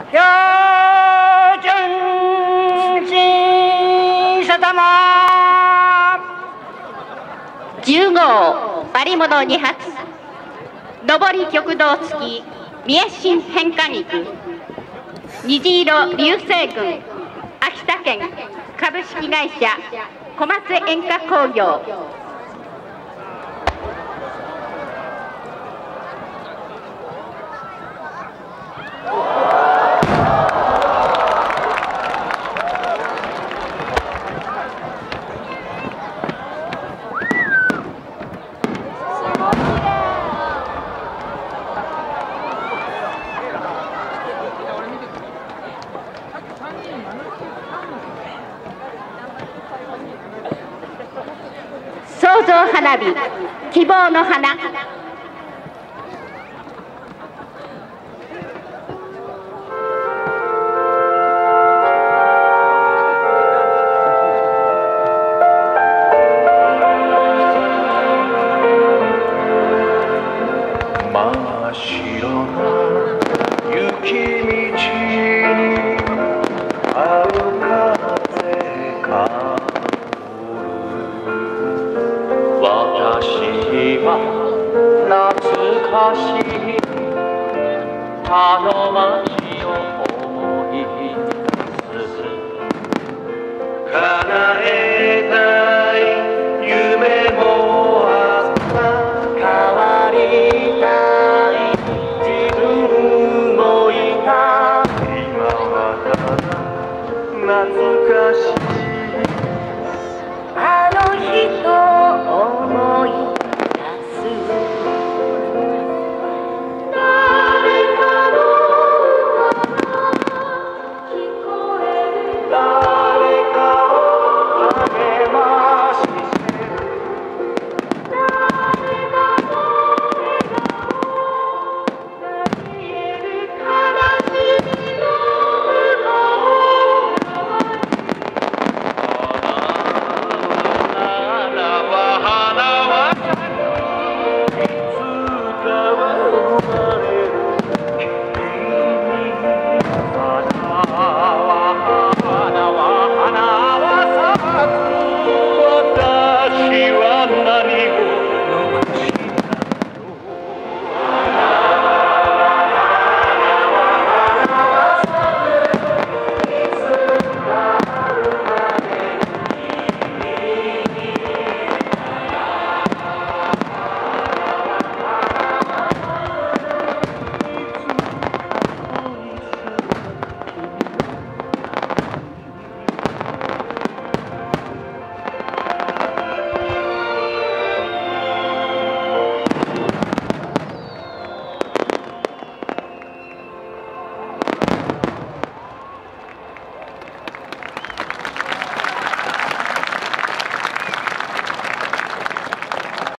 標準審査玉10号割り物2発上り曲道付き三重芯変化菊虹色流星群秋田県株式会社小松煙火工業創造花火希望の花真っ白な雪道に春風が私は懐かしいあの街を思い出す叶えたい夢もあった変わりたい自分もいた今はただ懐かしい